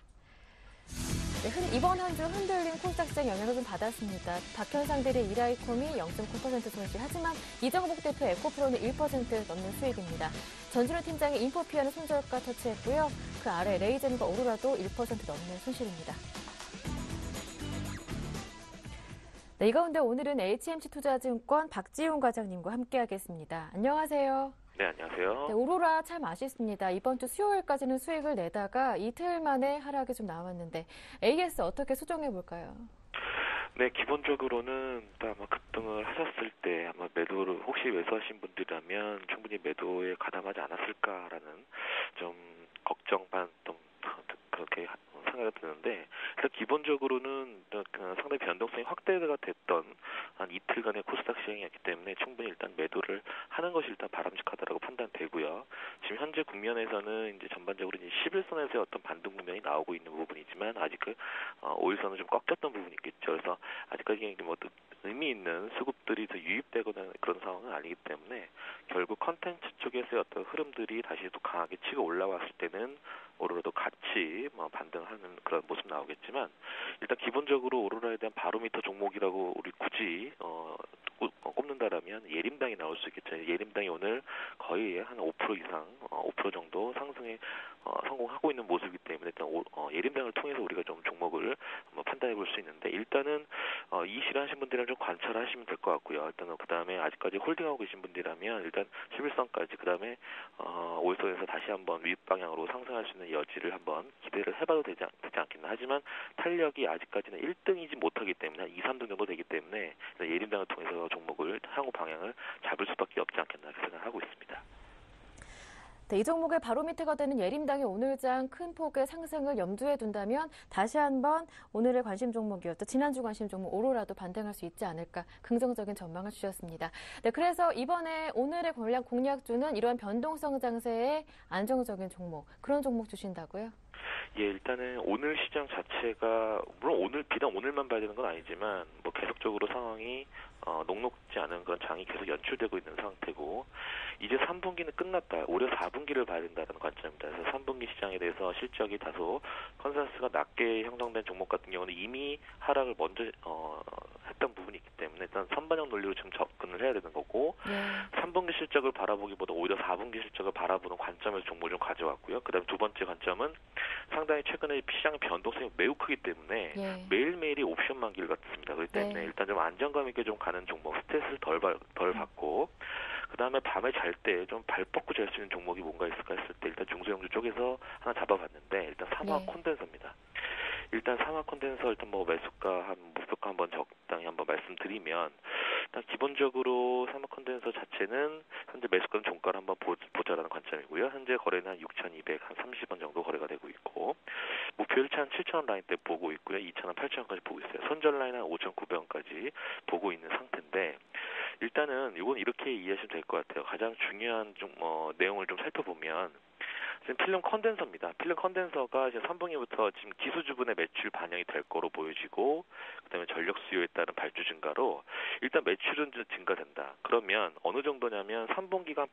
네, 이번 한 주 흔들린 코스닥시장 영향을 좀 받았습니다. 박현상 대리 이라이콤이 0.9% 손실, 하지만 이정복 대표 에코프로는 1% 넘는 수익입니다. 전준우 팀장이 인포피아는 손절가 터치했고요. 그 아래 레이젠과 오로라도 1% 넘는 손실입니다. 네, 이 가운데 오늘은 HMC투자증권 박지훈 과장님과 함께하겠습니다. 안녕하세요. 네, 안녕하세요. 네, 오로라 참 아쉽습니다. 이번 주 수요일까지는 수익을 내다가 이틀 만에 하락이 좀 나왔는데 AS 어떻게 수정해 볼까요? 네, 기본적으로는 아마 급등을 하셨을 때 아마 매도를 혹시 매수하신 분들이라면 충분히 매도에 가담하지 않았을까라는 좀 걱정 반 좀 그렇게 생각이 드는데, 일단 기본적으로는 상당히 변동성이 확대가 됐던 한 이틀간의 코스닥 시장이었기 때문에 충분히 일단 매도를 하는 것이 일단 바람직하다라고 판단되고요. 지금 현재 국면에서는 이제 전반적으로 이제 11선에서의 어떤 반등 국면이 나오고 있는 부분이지만 아직 그 5일선은 좀 꺾였던 부분이 있겠죠. 그래서 아직까지 뭐 의미 있는 수급들이 더 유입되거나 그런 상황은 아니기 때문에 결국 컨텐츠 쪽에서의 어떤 흐름들이 다시 또 강하게 치고 올라왔을 때는 오로라도 같이 반등하는 그런 모습 나오겠지만, 일단 기본적으로 오로라에 대한 바로미터 종목이라고 우리 굳이 꼽는다라면 예림당이 나올 수 있겠죠. 예림당이 오늘 거의 한 5% 이상, 5% 정도 상승에 성공하고 있는 모습이기 때문에 일단 예림당을 통해서 우리가 좀 종목을 판단해 볼 수 있는데, 일단은 이 실을 하신 분들은 좀 관찰하시면 될 것 같고요. 일단은 그 다음에 아직까지 홀딩하고 계신 분들이라면 일단 11선까지, 그 다음에 5일선에서 다시 한번 윗 방향으로 상승할 수 있는 여지를 한번 기대를 해봐도 되지 않겠나. 하지만 탄력이 아직까지는 1등이지 못하기 때문에 2, 3등 정도 되기 때문에 예림당을 통해서 종목을 향후 방향을 잡을 수밖에 없지 않겠나 생각하고 있습니다. 네, 이 종목의 바로미터가 되는 예림당의 오늘장 큰 폭의 상승을 염두에 둔다면 다시 한번 오늘의 관심 종목이었던 지난주 관심 종목 오로라도 반등할 수 있지 않을까 긍정적인 전망을 주셨습니다. 네, 그래서 이번에 오늘의 공략주는 이러한 변동성 장세의 안정적인 종목, 그런 종목 주신다고요? 예, 일단은 오늘 시장 자체가 물론 비단 오늘만 봐야 되는 건 아니지만 계속적으로 상황이 녹록지 않은 그런 장이 계속 연출되고 있는 상태고, 이제 3분기는 끝났다. 올해 4분기를 봐야 된다는 관점입니다. 그래서 3분기 시장에 대해서 실적이 다소 컨센서스가 낮게 형성된 종목 같은 경우는 이미 하락을 먼저 했던 부분이 있기 때문에 일단 선반영 논리로 지금 접근을 해야 되는 거고, 3분기 실적을 바라보기보다 오히려 4분기 실적을 바라보는 관점에서 종목을 좀 가져왔고요. 그다음에 두 번째 관점은 상당히 최근에 시장의 변동성이 매우 크기 때문에 매일매일이 옵션 만기를 같습니다. 그렇기 때문에 일단 좀 안정감 있게 좀 가는 종목, 스트레스를 덜 받고, 그 다음에 밤에 잘 때 좀 발 뻗고 잘 수 있는 종목이 뭔가 있을까 했을 때 일단 중소형주 쪽에서 하나 잡아봤는데, 일단 삼화 콘덴서입니다. 일단 삼화 콘덴서 일단 매수가 목표가 한번 적당히 한번 말씀드리면, 일단 기본적으로 삼화 콘덴서 자체는 현재 매수가는 종가를 한번 보자라는 관점이고요. 현재 거래는 한 6,230원 정도 거래가 되고 있고, 목표 1차 7,000원 라인 때 보고 있고요. 2,000원, 8,000원까지 보고 있어요. 손절 라인 한 5,900원까지 보고 있는 상태인데, 일단은 이건 이렇게 이해하시면 될 것 같아요. 가장 중요한 내용을 좀 살펴보면, 지금 필름 컨덴서입니다. 필름 컨덴서가 이제 3분기부터 지금 기수주분의 매출 반영이 될 거로 보여지고, 그다음에 전력 수요에 따른 발주 증가로 일단 매출은 증가된다. 그러면 어느 정도냐면 3분기가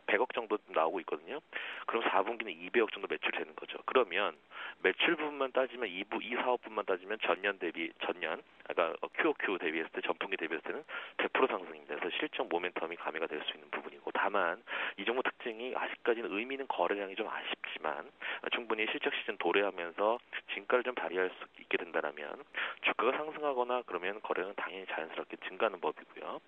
100억 정도 나오고 있거든요. 그럼 4분기는 200억 정도 매출되는 거죠. 그러면 매출 부분만 따지면 이 사업분만 따지면 전년 그러니까 QOQ 대비했을 때, 전분기 대비했을 때는 100% 상승입니다. 그래서 실적 모멘텀이 가미가 될 수 있는 부분이고, 다만 이 종목 특징이 상승이 아직까지는 의미 있는 거래량이 좀 아쉽지만 충분히 실적 시즌 도래하면서 진가를 좀 발휘할 수 있게 된다면 주가가 상승하거나 그러면 거래량은 당연히 자연스럽게 증가하는 법이고요.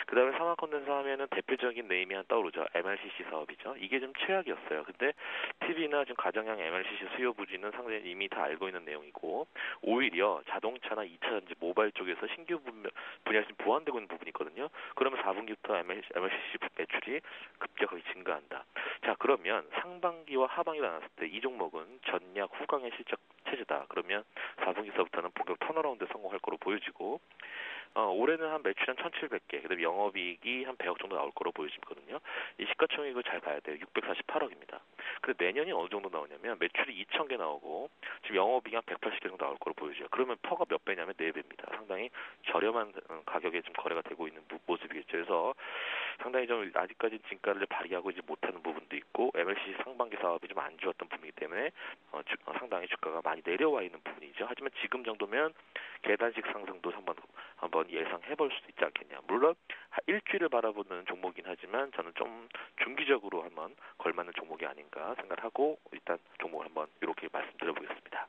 그다음에 산화 콘덴서 하면은 대표적인 네임이 하나 떠오르죠. MLCC 사업이죠. 이게 좀 최악이었어요. 근데 TV나 지금 가정용 MLCC 수요 부진은 상당히 이미 다 알고 있는 내용이고 오히려 자동차나 2차 전지 모바일 쪽에서 신규 분야에서 보완되고 있는 부분이 있거든요. 그러면 4분기부터 MLCC 매출이 급격하게 증가한다. 자, 그러면 상반기와 하반기 나눴을 때 이 종목은 전략 후강의 실적 체제다. 그러면 4분기서부터는 본격 턴어라운드 성공할 거로 보여지고 올해는 한 매출 한 1,700개, 그다음에 영업이익이 한 100억 정도 나올 거로 보여지거든요. 이 시가총액을 잘 봐야 돼요. 648억입니다. 근데 내년이 어느 정도 나오냐면 매출이 2,000개 나오고 지금 영업이익이 한 180개 정도 나올 거로 보여져요. 그러면 퍼가 몇 배냐면 4배입니다. 상당히 저렴한 가격에 좀 거래가 되고 있는 모습이겠죠. 그래서 상당히 좀 아직까지 진가를 발휘하고 이제 못하는 부분도 있고 MLCC 상반기 사업이 좀 안 좋았던 부분이기 때문에 상당히 주가가 많이 내려와 있는 부분이죠. 하지만 지금 정도면 계단식 상승도 한번 예상해볼 수도 있지 않겠냐. 물론 일주일을 바라보는 종목이긴 하지만 저는 좀 중기적으로 한번 걸맞는 종목이 아닌가 생각하고 일단 종목을 한번 이렇게 말씀드려보겠습니다.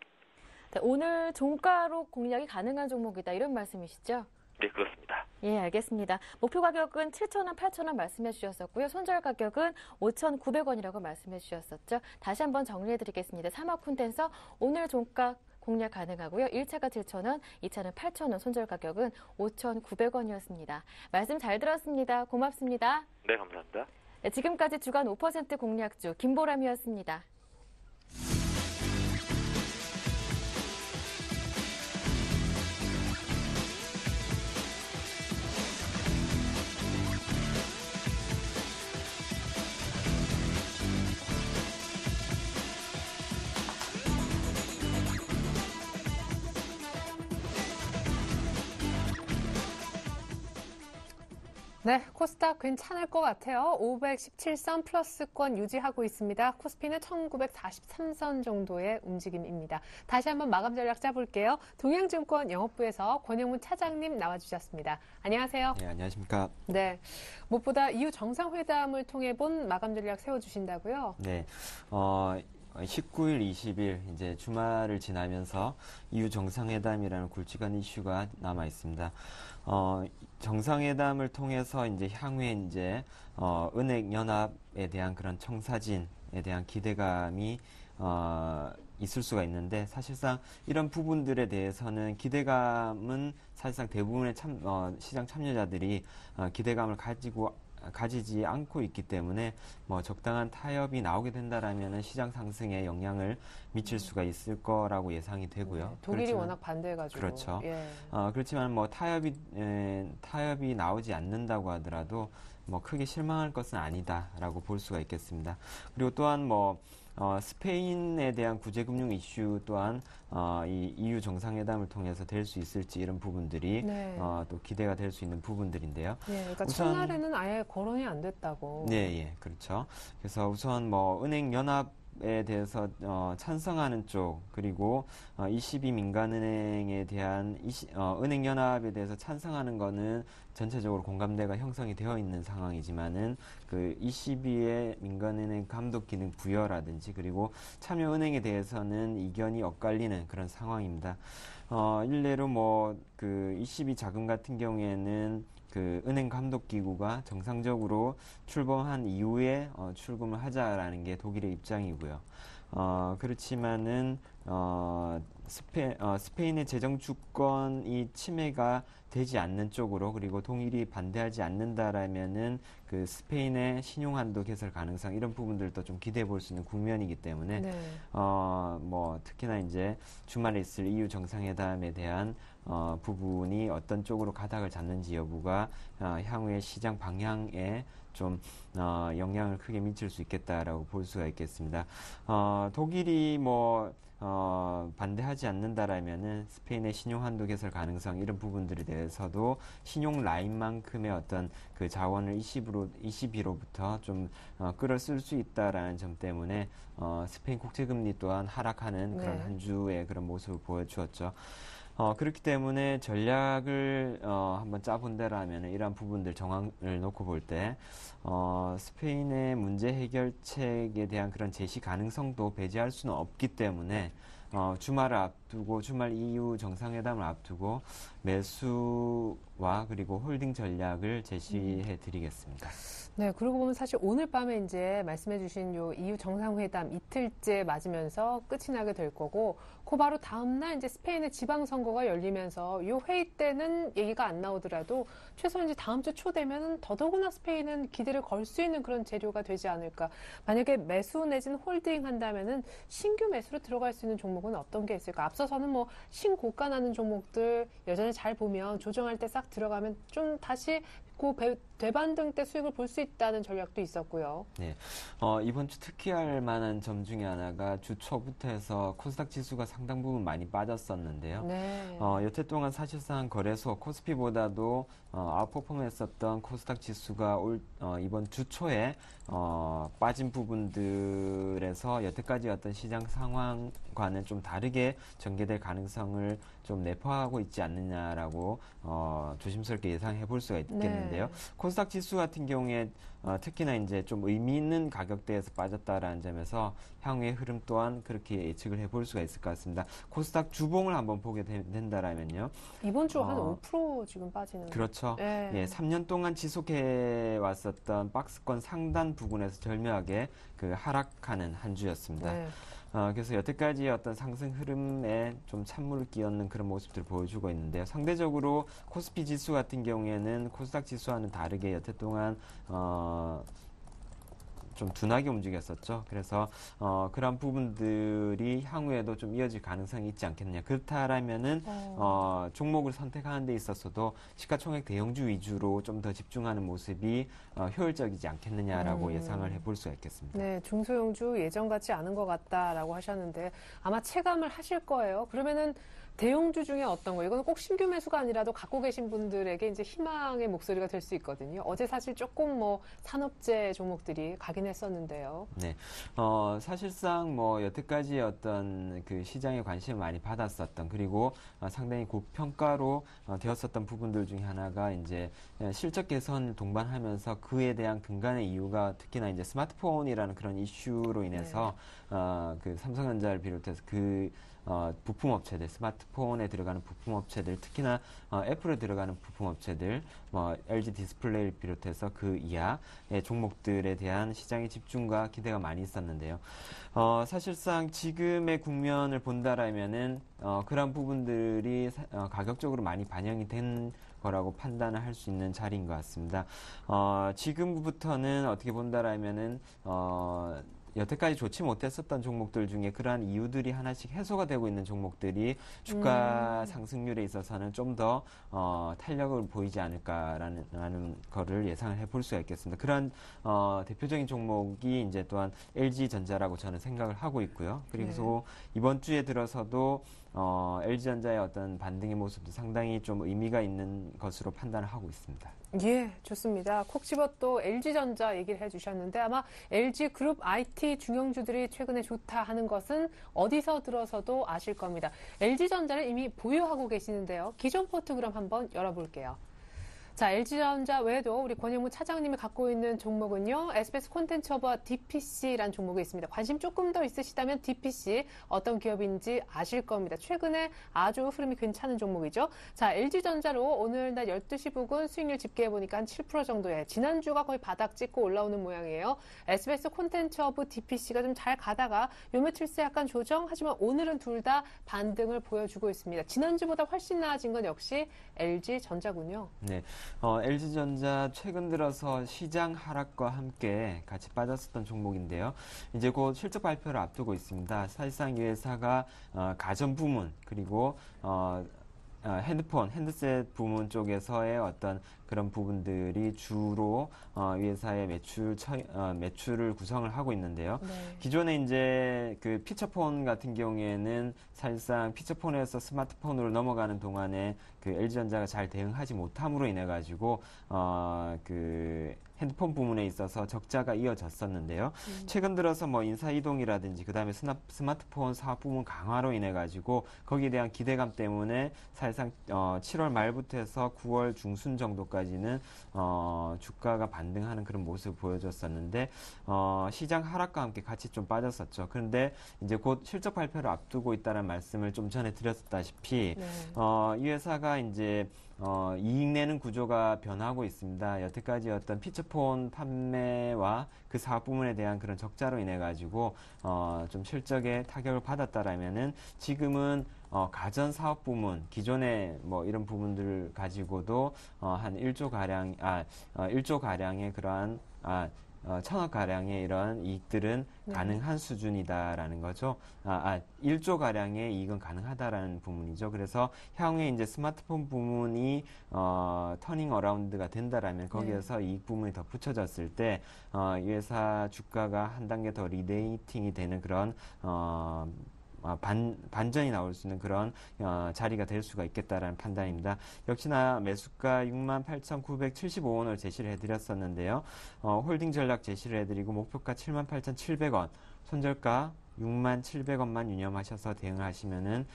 네, 오늘 종가로 공략이 가능한 종목이다 이런 말씀이시죠? 네, 그렇습니다. 예, 알겠습니다. 목표 가격은 7,000원, 8,000원 말씀해 주셨었고요. 손절 가격은 5,900원이라고 말씀해 주셨었죠. 다시 한번 정리해 드리겠습니다. 산화 콘덴서 오늘 종가 공략 가능하고요. 1차가 7,000원, 2차는 8,000원, 손절 가격은 5,900원이었습니다. 말씀 잘 들었습니다. 고맙습니다. 네, 감사합니다. 네, 지금까지 주간 5% 공략주 김보람이었습니다. 네, 코스닥 괜찮을 것 같아요. 517선 플러스권 유지하고 있습니다. 코스피는 1943선 정도의 움직임입니다. 다시 한번 마감 전략 짜볼게요. 동양증권 영업부에서 권영문 차장님 나와주셨습니다. 안녕하세요. 네, 안녕하십니까. 네, 무엇보다 이후 정상회담을 통해 본 마감 전략 세워주신다고요? 네, 19일, 20일 이제 주말을 지나면서 EU 정상회담이라는 굵직한 이슈가 남아 있습니다. 정상회담을 통해서 이제 향후에 이제 은행 연합에 대한 그런 청사진에 대한 기대감이 있을 수가 있는데 사실상 이런 부분들에 대해서는 기대감은 사실상 대부분의 시장 참여자들이 기대감을 가지지 않고 있기 때문에 뭐 적당한 타협이 나오게 된다라면은 시장 상승에 영향을 미칠 수가 있을 거라고 예상이 되고요. 네, 독일이 워낙 반대해가지고. 그렇죠. 예. 그렇지만 뭐 타협이 나오지 않는다고 하더라도 뭐 크게 실망할 것은 아니다라고 볼 수가 있겠습니다. 그리고 또한 뭐 스페인에 대한 구제금융 이슈 또한 이 EU 정상회담을 통해서 될 수 있을지 이런 부분들이 네. 또 기대가 될 수 있는 부분들인데요. 예, 그러니까 우선, 첫날에는 아예 거론이 안 됐다고. 네, 예, 그렇죠. 그래서 우선 뭐 은행 연합에 대해서 찬성하는 쪽 그리고 22 민간은행에 대한 은행 연합에 대해서 찬성하는 거는 전체적으로 공감대가 형성이 되어 있는 상황이지만은 그 22의 민간은행 감독 기능 부여라든지 그리고 참여은행에 대해서는 이견이 엇갈리는 그런 상황입니다. 일례로 뭐 그 22 자금 같은 경우에는 그 은행 감독 기구가 정상적으로 출범한 이후에 출금을 하자라는 게 독일의 입장이고요. 그렇지만은 스페인의 재정 주권이 침해가 되지 않는 쪽으로 그리고 동일이 반대하지 않는다라면은 그 스페인의 신용 한도 개설 가능성 이런 부분들도 좀 기대해 볼 수 있는 국면이기 때문에 네. 뭐 특히나 이제 주말에 있을 EU 정상회담에 대한 부분이 어떤 쪽으로 가닥을 잡는지 여부가 향후의 시장 방향에 좀 영향을 크게 미칠 수 있겠다라고 볼 수가 있겠습니다. 독일이 뭐 반대하지 않는다라면은 스페인의 신용 한도 개설 가능성 이런 부분들에 대해서도 신용 라인만큼의 어떤 그 자원을 22로부터 좀 끌어쓸 수 있다라는 점 때문에 스페인 국채금리 또한 하락하는 그런 네. 한 주의 그런 모습을 보여주었죠. 그렇기 때문에 전략을 한번 짜본다라면 이러한 부분들 정황을 놓고 볼 때 스페인의 문제 해결책에 대한 그런 제시 가능성도 배제할 수는 없기 때문에 주말을 앞두고 주말 이후 정상회담을 앞두고 매수와 그리고 홀딩 전략을 제시해 드리겠습니다. 네, 그러고 보면 사실 오늘 밤에 이제 말씀해주신 요 EU 정상회담 이틀째 맞으면서 끝이 나게 될 거고, 그 바로 다음날 이제 스페인의 지방선거가 열리면서 요 회의 때는 얘기가 안 나오더라도 최소한 이제 다음 주 초 되면은 더더구나 스페인은 기대를 걸 수 있는 그런 재료가 되지 않을까. 만약에 매수 내지는 홀딩 한다면은 신규 매수로 들어갈 수 있는 종목은 어떤 게 있을까? 앞서서는 뭐 신고가 나는 종목들 여전히 잘 보면 조정할 때 싹 들어가면 좀 다시 그 되반등 때 수익을 볼 수 있다는 전략도 있었고요. 네, 이번 주 특히할 만한 점 중에 하나가 주 초부터 해서 코스닥 지수가 상당 부분 많이 빠졌었는데요. 네. 여태 동안 사실상 거래소 코스피보다도 아웃퍼폼했었던 코스닥 지수가 이번 주 초에 빠진 부분들에서 여태까지 어떤 시장 상황과는 좀 다르게 전개될 가능성을 좀 내포하고 있지 않느냐라고 조심스럽게 예상해 볼 수가 있겠는데요. 네. 코스닥 지수 같은 경우에 특히나 이제 좀 의미 있는 가격대에서 빠졌다라는 점에서 향후의 흐름 또한 그렇게 예측을 해볼 수가 있을 것 같습니다. 코스닥 주봉을 한번 보게 된다라면요. 이번 주 한 5% 지금 빠지는. 그렇죠. 네. 예, 3년 동안 지속해 왔었던 박스권 상단 부근에서 절묘하게 그 하락하는 한 주였습니다. 네. 그래서 여태까지 어떤 상승 흐름에 좀 찬물을 끼얹는 그런 모습들을 보여주고 있는데요. 상대적으로 코스피 지수 같은 경우에는 코스닥 지수와는 다르게 여태 동안 좀 둔하게 움직였었죠. 그래서 그런 부분들이 향후에도 좀 이어질 가능성이 있지 않겠느냐. 그렇다라면은 종목을 선택하는 데 있어서도 시가총액 대형주 위주로 좀 더 집중하는 모습이 효율적이지 않겠느냐라고 예상을 해볼 수가 있겠습니다. 네, 중소형주 예전 같지 않은 것 같다라고 하셨는데 아마 체감을 하실 거예요. 그러면은 대형주 중에 어떤 거, 이거는 꼭 신규 매수가 아니라도 갖고 계신 분들에게 이제 희망의 목소리가 될 수 있거든요. 어제 사실 조금 뭐 산업재 종목들이 가긴 했었는데요. 네, 사실상 뭐 여태까지 어떤 그 시장에 관심을 많이 받았었던 그리고 상당히 고평가로 되었었던 부분들 중에 하나가 이제 실적 개선을 동반하면서 그에 대한 근간의 이유가 특히나 이제 스마트폰이라는 그런 이슈로 인해서 그 삼성전자를 비롯해서 그 부품업체들, 스마트폰에 들어가는 부품업체들, 특히나 애플에 들어가는 부품업체들, LG 디스플레이를 비롯해서 그 이하의 종목들에 대한 시장의 집중과 기대가 많이 있었는데요. 사실상 지금의 국면을 본다라면은 그런 부분들이 가격적으로 많이 반영이 된 거라고 판단을 할 수 있는 자리인 것 같습니다. 지금부터는 어떻게 본다라면은 여태까지 좋지 못했었던 종목들 중에 그러한 이유들이 하나씩 해소가 되고 있는 종목들이 주가 상승률에 있어서는 좀 더 탄력을 보이지 않을까라는 거를 예상을 해볼 수가 있겠습니다. 그러한 대표적인 종목이 이제 또한 LG전자라고 저는 생각을 하고 있고요. 그리고 이번 주에 들어서도 LG전자의 어떤 반등의 모습도 상당히 좀 의미가 있는 것으로 판단을 하고 있습니다. 예, 좋습니다. 콕 집어 또 LG전자 얘기를 해주셨는데 아마 LG그룹 IT 중형주들이 최근에 좋다 하는 것은 어디서 들어서도 아실 겁니다. LG전자를 이미 보유하고 계시는데요. 기존 포트그램 한번 열어볼게요. 자, LG전자 외에도 우리 권영무 차장님이 갖고 있는 종목은요. SBS 콘텐츠허브와 DPC라는 종목이 있습니다. 관심 조금 더 있으시다면 DPC 어떤 기업인지 아실 겁니다. 최근에 아주 흐름이 괜찮은 종목이죠. 자, LG전자로 오늘 낮 12시 부근 수익률 집계해보니까 한 7% 정도에 지난주가 거의 바닥 찍고 올라오는 모양이에요. SBS 콘텐츠허브 DPC가 좀 잘 가다가 요 며칠 새 약간 조정, 하지만 오늘은 둘 다 반등을 보여주고 있습니다. 지난주보다 훨씬 나아진 건 역시 LG전자군요. 네. LG전자 최근 들어서 시장 하락과 함께 같이 빠졌었던 종목인데요. 이제 곧 실적 발표를 앞두고 있습니다. 사실상 이 회사가 가전 부문 그리고 핸드폰, 핸드셋 부문 쪽에서의 어떤 그런 부분들이 주로 이 회사의 매출을 구성을 하고 있는데요. 네. 기존에 이제 그 피처폰 같은 경우에는 사실상 피처폰에서 스마트폰으로 넘어가는 동안에 그 LG전자가 잘 대응하지 못함으로 인해 가지고 그 핸드폰 부문에 있어서 적자가 이어졌었는데요. 최근 들어서 뭐 인사 이동이라든지 그다음에 스마트폰 사업 부문 강화로 인해 가지고 거기에 대한 기대감 때문에 사실상 7월 말부터 해서 9월 중순 정도까지는 주가가 반등하는 그런 모습을 보여줬었는데 시장 하락과 함께 같이 좀 빠졌었죠. 그런데 이제 곧 실적 발표를 앞두고 있다는 말씀을 좀 전에 드렸다시피 네. 이 회사가 이제 이익 내는 구조가 변하고 있습니다. 여태까지 어떤 피처폰 판매와 그 사업 부문에 대한 그런 적자로 인해 가지고 좀 실적에 타격을 받았다라면은 지금은 가전 사업 부문 기존에 뭐 이런 부분들을 가지고도 한 1조 가량의 그러한 1,000억 가량의 이런 이익들은 네. 가능한 수준이다라는 거죠. 1조 가량의 이익은 가능하다라는 부분이죠. 그래서 향후에 이제 스마트폰 부문이 터닝 어라운드가 된다라면 거기에서 이익 부문이 더 붙여졌을 때 이 회사 주가가 한 단계 더 리레이팅이 되는 그런 반전이 나올 수 있는 그런 자리가 될 수가 있겠다라는 판단입니다. 역시나 매수가 68,975원을 제시를 해드렸었는데요. 홀딩 전략 제시를 해드리고 목표가 78,700원, 손절가 67,000원만 유념하셔서 대응하시면은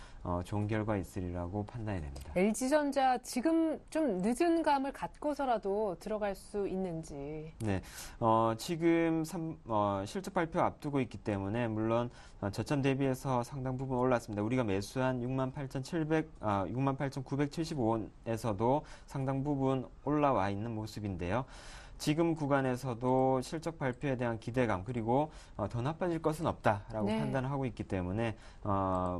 좋은 결과 있으리라고 판단이 됩니다. LG전자 지금 좀 늦은 감을 갖고서라도 들어갈 수 있는지. 네, 지금 실적 발표 앞두고 있기 때문에 물론 저점 대비해서 상당 부분 올랐습니다. 우리가 매수한 68,975원에서도 상당 부분 올라와 있는 모습인데요. 지금 구간에서도 실적 발표에 대한 기대감 그리고 더 나빠질 것은 없다라고 네. 판단을 하고 있기 때문에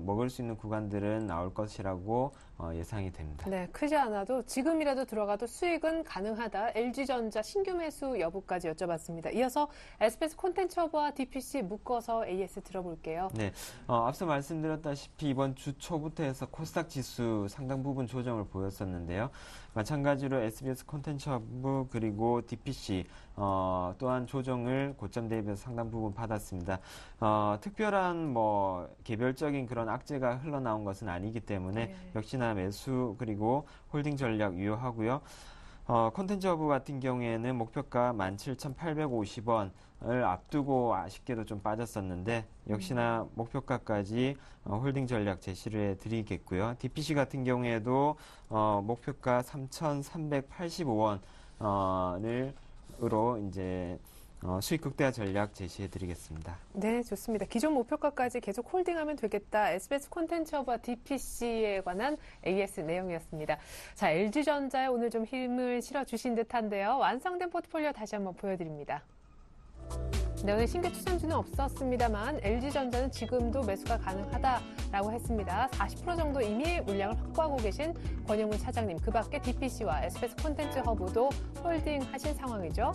먹을 수 있는 구간들은 나올 것이라고 예상이 됩니다. 네, 크지 않아도 지금이라도 들어가도 수익은 가능하다. LG전자 신규 매수 여부까지 여쭤봤습니다. 이어서 SBS 콘텐츠허브와 DPC 묶어서 AS 들어볼게요. 네, 앞서 말씀드렸다시피 이번 주 초부터 해서 코스닥 지수 상당 부분 조정을 보였었는데요. 마찬가지로 SBS 콘텐츠허브 그리고 DPC 또한 조정을 고점 대비해서 상당 부분 받았습니다. 특별한 뭐 개별적인 그런 악재가 흘러나온 것은 아니기 때문에 네. 역시나 매수 그리고 홀딩 전략 유효하고요. 콘텐츠허브 같은 경우에는 목표가 17,850원을 앞두고 아쉽게도 좀 빠졌었는데 역시나 목표가까지 홀딩 전략 제시를 해드리겠고요. DPC 같은 경우에도 목표가 3,385원으로 이제 수익 극대화 전략 제시해드리겠습니다. 네, 좋습니다. 기존 목표가까지 계속 홀딩하면 되겠다. SBS 콘텐츠허브와 DPC에 관한 AS 내용이었습니다. 자, LG전자에 오늘 좀 힘을 실어주신 듯한데요. 완성된 포트폴리오 다시 한번 보여드립니다. 네, 오늘 신규 추천주는 없었습니다만 LG전자는 지금도 매수가 가능하다라고 했습니다. 40% 정도 이미 물량을 확보하고 계신 권영문 차장님, 그 밖에 DPC와 SBS 콘텐츠허브도 홀딩하신 상황이죠.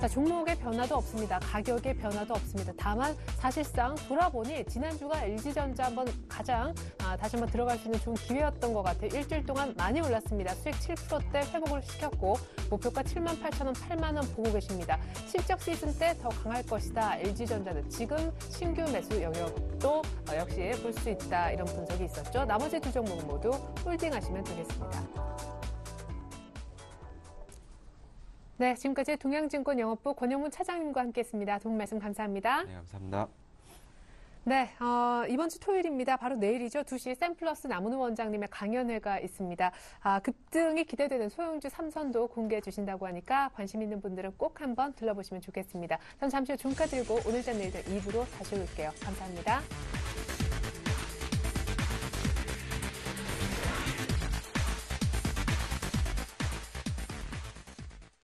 자, 종목의 변화도 없습니다. 가격의 변화도 없습니다. 다만 사실상 돌아보니 지난주가 LG전자 다시 한번 들어갈 수 있는 좋은 기회였던 것 같아요. 일주일 동안 많이 올랐습니다. 수익 7%대 회복을 시켰고 목표가 78,000원, 8만원 보고 계십니다. 실적 시즌 때 더 강할 것이다. LG전자는 지금 신규 매수 영역도 역시 볼 수 있다. 이런 분석이 있었죠. 나머지 두 종목은 모두 홀딩하시면 되겠습니다. 네, 지금까지 동양증권 영업부 권영문 차장님과 함께했습니다. 도움 말씀 감사합니다. 네, 감사합니다. 네, 이번 주 토요일입니다. 바로 내일이죠. 2시에 샘플러스 남은우 원장님의 강연회가 있습니다. 급등이 기대되는 소형주 삼선도 공개해 주신다고 하니까 관심 있는 분들은 꼭 한번 들러보시면 좋겠습니다. 전 잠시 후 종가 들고 오늘자 내일자 2부로 다시 올게요. 감사합니다.